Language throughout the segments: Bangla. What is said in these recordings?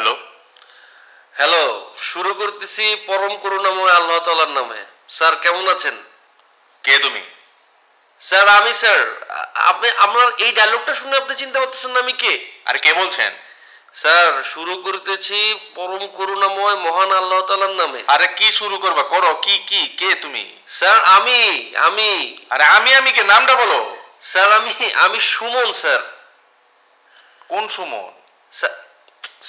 হ্যালো হ্যালো, শুরু করতেছি পরম করুণাময় আল্লাহ তাআলার নামে। স্যার কেমন আছেন? কে তুমি? স্যার আমি স্যার। আপনি আপনার এই ডায়লগটা শুনে আপনি চিন্তা করতেছেন না আমি কে? আরে কে বলছেন? স্যার শুরু করতেছি পরম করুণাময় মহান আল্লাহ তাআলার নামে। আরে কি শুরু করবা? করো। কি কি কে তুমি? স্যার আমি আরে আমি কে? নামটা বলো। স্যার আমি সুমন স্যার। কোন সুমন? স্যার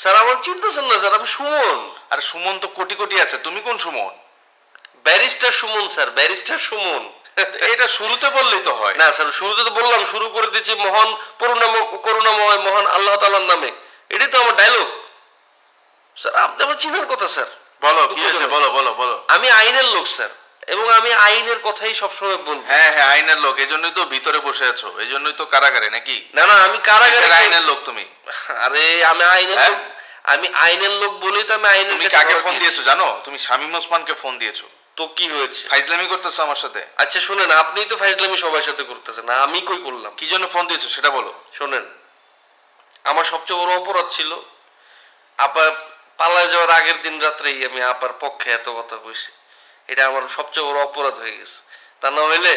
স্যার আমার চিনতেছেন না স্যার, আমি সুমন। আরে সুমন তো কোটি কোটি আছে, তুমি কোন Suman? Barrister Suman sir, barrister Suman. এটা শুরুতে বললেই তো হয়। না স্যার, শুরুতে তো বললাম শুরু করে দিচ্ছি মহান করুণাময় মহান আল্লাহ তাআলার নামে। এটাই তো আমার ডায়লগ স্যার। আপনি আমার চিনার কথা স্যার। বলো কি হয়েছে, বলো বলো বলো। আমি আইনের লোক স্যার, এবং আমি আইনের কথাই সবসময় বলবো। হ্যাঁ হ্যাঁ, আইনের লোক, এজন্যই তো ভিতরে বসে আছো, এজন্যই তো কারাগারে নাকি? না না, আমি কারাগারে। আইনের লোক তুমি? আরে আমি আইনের লোক, আমি আইনের লোক বলেই তো আমি আইনের। তুমি কাকে ফোন দিয়েছো জানো? তুমি শামীম ওসমানকে ফোন দিয়েছো। তো কি হয়েছে? ফাইজলামি করতেছো আমার সাথে। আচ্ছা শুনেন, আপনিই তো ফাইজলামি সবার সাথে করতেছেন, না আমি কই করলাম? কি জন্য ফোন দিয়েছো সেটা বলো। শোনেন, আমার সবচেয়ে বড় অপরাধ ছিল আপার পালায় যাওয়ার আগের দিন রাত্রেই আমি আপার পক্ষে এত কথা কইছি। এটা আমার সবচেয়ে বড় অপরাধ হয়ে গেছে। তা না হইলে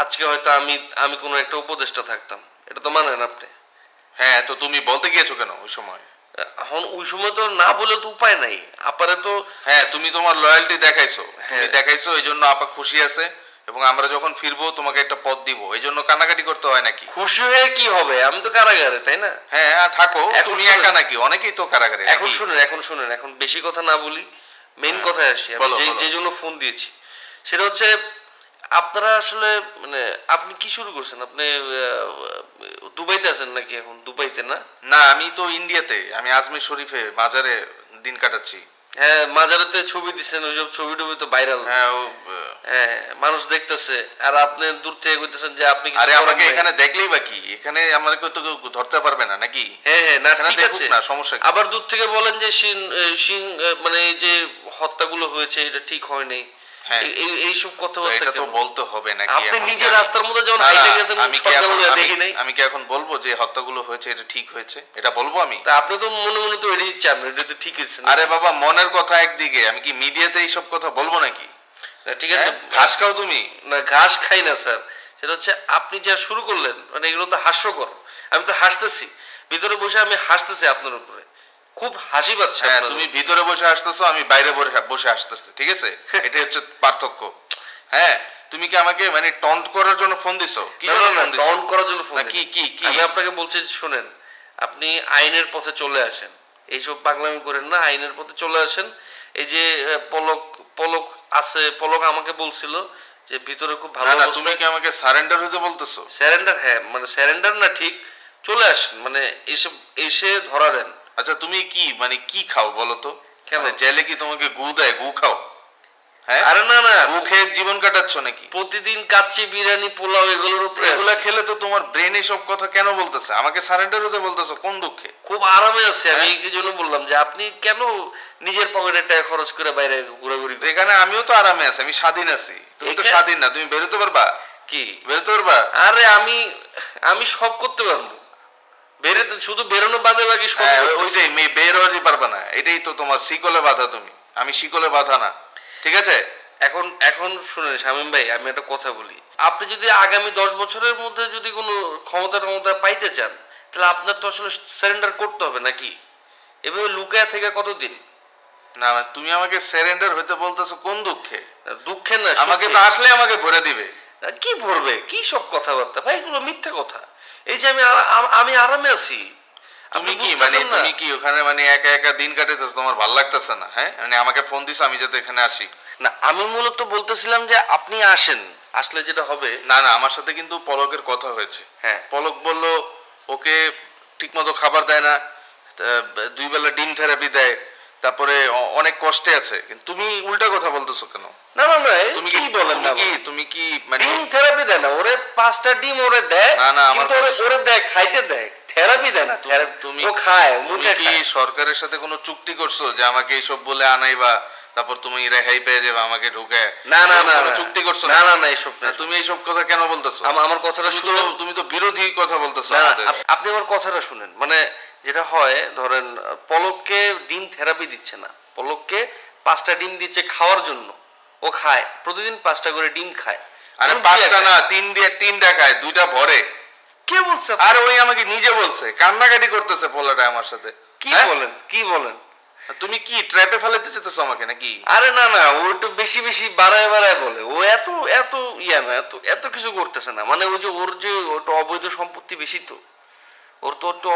আজকে হয়তো আমি কোনো একটা উপদেষ্টা থাকতাম। এটা তো মানেন আপনি? হ্যাঁ, তো তুমি বলতে গিয়েছো কেন ওই সময়? এখন ওই সময় তো না বলে তো উপায় নাই। আপারে তো হ্যাঁ, তুমি তোমার লয়্যালটি দেখাইছো, তুমি হ্যাঁ দেখাইছো, এই জন্য আপা খুশি আছে, এবং আমরা যখন ফিরবো তোমাকে একটা পদ দিব, এই জন্য কান্নাকাটি করতে হয় নাকি? খুশি হয়ে কি হবে? আমি তো কারাগারে, তাই না? হ্যাঁ থাকো। এখন তুমি শুনুন। একা নাকি? অনেকেই তো কারাগারে। এখন শুনেন, এখন বেশি কথা না বলি, মেইন কথায় আসি। আমি বলো, বলো। যে জন্য ফোন দিয়েছি সেটা হচ্ছে, আপনারা আসলে মানে আপনি কি শুরু করছেন? আপনি দুবাইতে আছেন নাকি এখন? দুবাইতে না? না, আমি তো ইন্ডিয়াতে, আমি আজমির শরীফে মাজারে দিন কাটাচ্ছি। হ্যাঁ, মাজারেতে ছবি দিচ্ছেন, ওইসব ছবি টবি তো ভাইরাল। হ্যাঁ হ্যাঁ, মানুষ দেখতেছে, আর আপনি দূর থেকে কইতেছেন যে আপনি কিছু আরে করেন আমাকে নাই। এখানে দেখলেই বা কি? এখানে আমাকে তো কেউ ধরতে পারবে না নাকি? হ্যাঁ হ্যাঁ, না এখানে ঠিক দেখুক আছে না, সমস্যা কি? আবার দূর থেকে বলেন যে মানে এই যে হত্যাগুলো হয়েছে এটা ঠিক হয় নাই। হ্যাঁ, এইসব তো কথাবার্তা এটা তো কেন? বলতে হবে নাকি? আপনি এখন নিজে কি রাস্তার মধ্যে যখন না, হাইটে না, গেছেন আমি কি সকালবেলা এখন দেখি নাই। আমি কি এখন বলবো যে হত্যাগুলো হয়েছে এটা ঠিক হয়েছে? এটা বলবো আমি? তা আপনি তো মনে মনে তো এড়িয়ে চান, এটা তো ঠিক হয়েছে না? আরে বাবা, মনের কথা একদিকে, আমি কি মিডিয়াতে এইসব কথা বলবো নাকি? না, ঠিক আছে। ঘাস খাও তুমি? না, ঘাস খাই না স্যার। সেটা হচ্ছে আপনি যা শুরু করলেন, মানে এগুলো তো হাস্যকর। আমি তো হাসতেছি, ভিতরে বসে আমি হাসতেছি আপনার উপরে, খুব হাসি পাচ্ছে। হ্যাঁ, আপনার তুমি উপরে। ভিতরে বসে আসতেছো, আমি বাইরে বসে আসতেছি, ঠিক আছে? এটাই হচ্ছে পার্থক্য। হ্যাঁ, তুমি কি আমাকে মানে টন্ট করার জন্য ফোন দিছো? কি না, জন্য না, না, ফোন দিছো? ডাউন করার জন্য ফোন না, দিইনি। কি আমি আপনাকে বলছি যে, শুনেন, আপনি আইনের পথে চলে আসেন, এইসব পাগলামি করেন না, আইনের পথে চলে আসেন। এই যে পলক পলক আছে, পলক আমাকে বলছিল যে ভিতরে খুব ভালো না না, অবস্থায়। তুমি কি আমাকে সারেন্ডার হতে বলতেছো? স্যারেন্ডার? হ্যাঁ, মানে স্যারেন্ডার না, ঠিক চলে আসেন, মানে এসে ধরা দেন। আচ্ছা, তুমি কি মানে কি খাও বলো তো? কেন? মানে জেলে কি তোমাকে গু দেয়? গু খাও? হ্যাঁ, আরে না না, গু খেয়ে জীবন কাটাচ্ছ নাকি? প্রতিদিন কাচ্চি, বিরিয়ানি, পোলাও এগুলোর উপরে এগুলা আছে। খেলে তো তোমার ব্রেন এইসব কথা কেন বলতেছে? আমাকে সারেন্ডার হতে বলতেছো কোন দুঃখে? খুব আরামে আছে। আমি এই জন্য বললাম যে আপনি কেন নিজের পকেটের টাকা খরচ করে বাইরে ঘোরাঘুরি করেন? এখানে আমিও তো আরামে আছি, আমি স্বাধীন আছি। তুমি তো স্বাধীন না, তুমি বেরোতে পারবা? কি বেরোতে পারবা? আরে আমি সব করতে পারবো, শুধু বেরোনো বাদে বাকি সব হ্যাঁ, করতেছি। ওইটাই, মেয়ে বের হতে পারবা না, এটাই তো তোমার শিকলে বাধা। তুমি, আমি শিকলে বাধা না, ঠিক আছে? এখন শুনেন শামীম ভাই, আমি একটা কথা বলি। আপনি যদি আগামী 10 বছরের মধ্যে যদি কোনো ক্ষমতা পাইতে চান, তাহলে আপনার তো আসলে সারেন্ডার করতে হবে নাকি? এভাবে লুকায়া থেকে কতদিন? না না, তুমি আমাকে সারেন্ডার হতে বলতেছো কোন দুঃখে? দুঃখের না, আমাকে সুখে। তো আসলে আমাকে ভরে দিবে। কি ভরবে? কি সব কথাবার্তা ভাই, এগুলো মিথ্যা কথা। এই যে আমি আরামে আছি, তুমি আপনি কি মানে বুঝতেছেন না? তুমি কি ওখানে মানে একা একা দিন কাটাতেছো? তোমার ভালো লাগতেছে না? হ্যাঁ, মানে আমাকে ফোন দিছো আমি যাতে এখানে আসি? না, আমি মূলত বলতেছিলাম যে আপনি আসেন, আসলে যেটা হবে। না না, আমার সাথে কিন্তু পলকের কথা হয়েছে। হ্যাঁ, পলক বলল ওকে ঠিকমতো খাবার দেয় না, 2 বেলা ডিম থেরাপি দেয়, তারপরে অনেক কষ্টে আছে। কিন্তু তুমি উল্টা কথা বলতেছো কেন? না না না, তুমি কি বলেন না? তুমি কি মানে ডিম থেরাপি দেয় না, ওরে 5টা ডিম ওরে দেয়। না না, আমার কিন্তু ওরে দেয়, খাইতে দেয়, থেরাপি দেয় না। তুমি ও খায়, তুমি মুখে কি খায়। সরকারের সাথে কোনো চুক্তি করছো যে আমাকে এইসব বলে আনাইবা, তারপর তুমি রেহাই পেয়ে যাবে আমাকে ঢুকে? না না না, কোনো চুক্তি করছো না না না, এসব না। তুমি এইসব কথা কেন বলতেছো? আমার কথাটা শুনুন। তুমি তো বিরোধী কথা বলতেছো না, আমাদের। আপনি আমার কথাটা শুনেন। মানে যেটা হয় ধরেন পলককে ডিম থেরাপি দিচ্ছে না, পলককে 5টা ডিম দিচ্ছে খাওয়ার জন্য, ও খায় প্রতিদিন 5টা করে ডিম খায়। আরে 5টা না, 3টা খায়, 2টা ভরে। কে বলছে? আর ওই আমাকে নিজে বলছে, কান্নাকাটি করতেছে পোলাটা আমার সাথে। কি বলেন, কি বলেন? তুমি কি ট্র্যাপে ফেলাতে চেতেছো আমাকে নাকি? আরে না না, ও একটু বেশি বেশি বাড়ায় বাড়ায় বলে, ও এত এত ইয়া না, এত এত কিছু করতেছে না, মানে ওই যে ওর যে ওটা অবৈধ সম্পত্তি বেশি, তো ওর তো একটু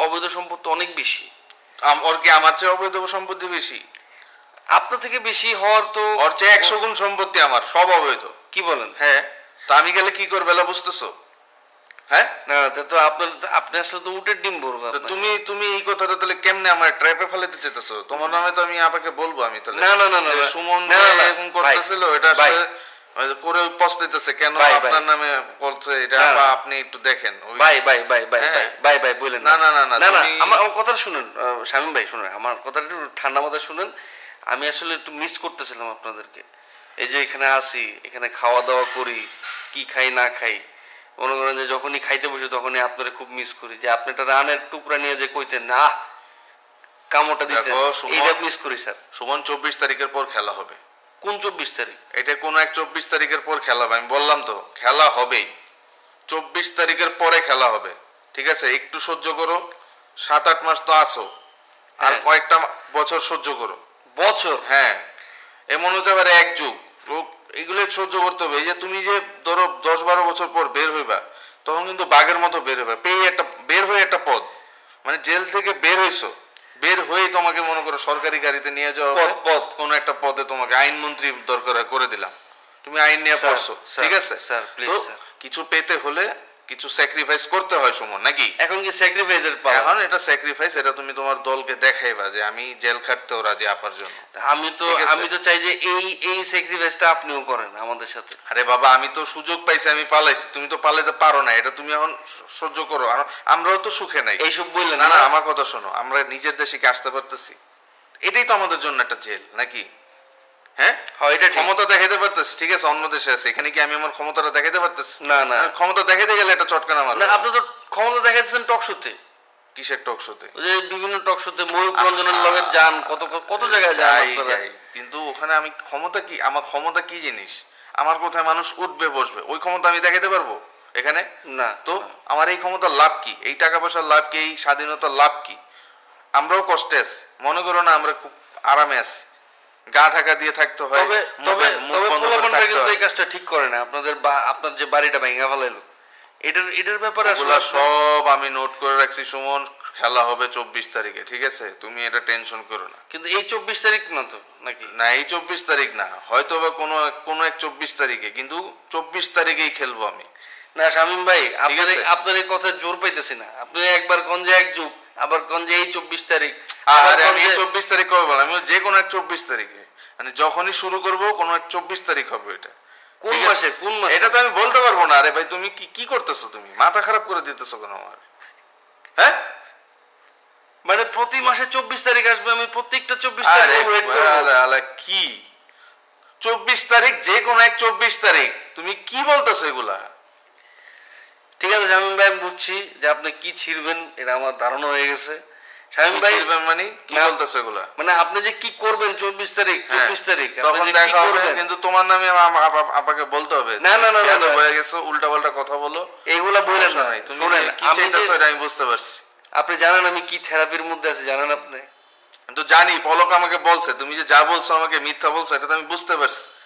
অবৈধ সম্পত্তি অনেক বেশি। ওর কি আমার চেয়ে অবৈধ সম্পত্তি বেশি? আপনার থেকে বেশি হওয়ার তো, ওর চেয়ে 100 গুণ সম্পত্তি আমার, সব অবৈধ। কি বলেন? হ্যাঁ, তো আমি গেলে কি করবে বুঝতেছো? হ্যাঁ না, তো আপনি আসলে তো উটের ডিম বলবো। তুমি এই কথাটা তাহলে কেমনে আমার ট্র্যাপে ফেলাতে চেতেছো? তোমার নামে তো আমি আপনাকে বলবো, আমি তাহলে না না না না, সুমন এরকম করতেছিল, এটা আসলে করে পস্তাইতেছে কেন আপনার নামে বলছে, এটা আপনি একটু দেখেন। ভাই ভাই ভাই ভাই ভাই ভাই বলেন না না না না না, আমার কথাটা শুনেন শামীম ভাই, শুনেন আমার কথাটা একটু ঠান্ডা মাথায় শুনেন। আমি আসলে একটু মিস করতেছিলাম আপনাদেরকে। এই যে এখানে আসি, এখানে খাওয়া দাওয়া করি, কি খাই না খাই, মনে করেন যে যখনই খাইতে বসে তখনই আপনারা খুব মিস করি, যে আপনি একটা রানের টুকরা নিয়ে যে কইতেন না কামড়টা দিতেন, এইটা মিস করি স্যার। সুমন 24 তারিখের পর খেলা হবে। কোন 24 তারিখ? এটা কোন এক 24 তারিখের পর খেলা হবে, আমি বললাম তো খেলা হবেই। 24 তারিখের পরে খেলা হবে, ঠিক আছে? একটু সহ্য করো, 7-8 মাস তো আসো, আর কয়েকটা বছর সহ্য করো। বছর? হ্যাঁ, এমন হতে পারে 1 যুগ। এগুলো সহ্য করতে হবে। এই যে তুমি যে ধরো 10-12 বছর পর বের হইবা, তখন কিন্তু বাঘের মতো বের হইবা, বের হয়ে একটা পদ, মানে জেল থেকে বের হইছো, বের হয়ে তোমাকে মনে করো সরকারি গাড়িতে নিয়ে যাওয়া পদ, কোন একটা পদে তোমাকে আইনমন্ত্রী দরকার করে দিলাম, তুমি আইন নিয়ে পড়ছো, ঠিক আছে? কিছু পেতে হলে কিছু স্যাক্রিফাইস করতে হয় সুমন, নাকি? এখন কি স্যাক্রিফাইসের পালা? এখন এটা স্যাক্রিফাইস, এটা তুমি তোমার দলকে দেখাইবা যে আমি জেল খাটতেও রাজি আপার জন্য। আমি তো চাই যে এই স্যাক্রিফাইসটা আপনিও করেন আমাদের সাথে। আরে বাবা, আমি তো সুযোগ পাইছি, আমি পালাইছি, তুমি তো পালাইতে পারো না, এটা তুমি এখন সহ্য করো। আমরাও তো সুখে নাই। এইসব বললেন না না, আমার কথা শোনো, আমরা নিজের দেশে কি আসতে পারতেছি? এটাই তো আমাদের জন্য একটা জেল, নাকি? হ্যাঁ, এটা ক্ষমতা দেখাইতে পারতেছি, ঠিক আছে? অন্য দেশে আছে, এখানে কি আমি আমার ক্ষমতাটা দেখাইতে পারতেছি? না না, ক্ষমতা দেখাইতে গেলে একটা চটকানা মারবে। আপনি তো ক্ষমতা দেখাইতেছেন টক শোতে। কিসের টক শোতে? যে বিভিন্ন টক শোতে ময়ূক রঞ্জনের লগে যান, কত জায়গায় যাই, কিন্তু ওখানে আমি ক্ষমতা কি, আমার ক্ষমতা কি জিনিস? আমার কোথায় মানুষ উঠবে বসবে, ওই ক্ষমতা আমি দেখাইতে পারবো এখানে? না। তো আমার এই ক্ষমতার লাভ কি? এই টাকা পয়সার লাভ কি? এই স্বাধীনতার লাভ কি? আমরাও কষ্টে আছি, মনে করো না আমরা খুব আরামে আছি, গা ঢাকা দিয়ে থাকতে হয়। তবে এই কাজটা ঠিক করে না আপনার যে বাড়িটা ভেঙে ফেলাইলো, এটার ব্যাপারে সব আমি নোট করে রাখছি সুমন। খেলা হবে 24 তারিখে, ঠিক আছে? তুমি এটা টেনশন করো না। কিন্তু এই 24 তারিখ না তো, নাকি? না, এই 24 তারিখ না, হয়তো বা কোনো এক 24 তারিখে, কিন্তু 24 তারিখেই খেলবো আমি। না শামীম ভাই, আপনার এই কথা জোর পাইতেছি না। আপনি একবার কোন যে 1 যুগ, আবার কোন যে এই 24 তারিখ। আমি 24 তারিখ কবে বললাম? আমি যে কোনো এক 24 তারিখে, মানে যখনই শুরু করবো কোনো এক 24 তারিখ হবে। এটা কোন মাসে? এটা তো আমি বলতে পারবো না। আরে ভাই, তুমি কি করতেছো? তুমি মাথা খারাপ করে দিতেছো কেন আমার? হ্যাঁ, মানে প্রতি মাসে 24 তারিখ আসবে, আমি প্রত্যেকটা 24 তারিখ ওয়েট করব। কি 24 তারিখ? যে কোনো এক 24 তারিখ? তুমি কি বলতেছো এগুলা? ঠিক আছে শামীম ভাই, আমি বুঝছি যে আপনি কি ছিড়বেন, এটা আমার ধারণা হয়ে গেছে। শামীম ভাই, মানে কি বলতেছো এগুলা? মানে আপনি যে কি করবেন 24 তারিখ, 24 তারিখ তখন দেখা হবে, কিন্তু তোমার নামে আপনাকে বলতে হবে। না না না, হয়ে গেছে, উল্টা পাল্টা কথা বলো, এইগুলা বলেন না। তুমি কি চাইতেছো এটা আমি বুঝতে পারছি। আপনি জানেন আমি কি থেরাপির মধ্যে আছি, জানেন আপনি? তো জানি, পলক আমাকে বলছে, তুমি যে যা বলছো আমাকে মিথ্যা বলছো, এটা তো আমি বুঝতে পারছি।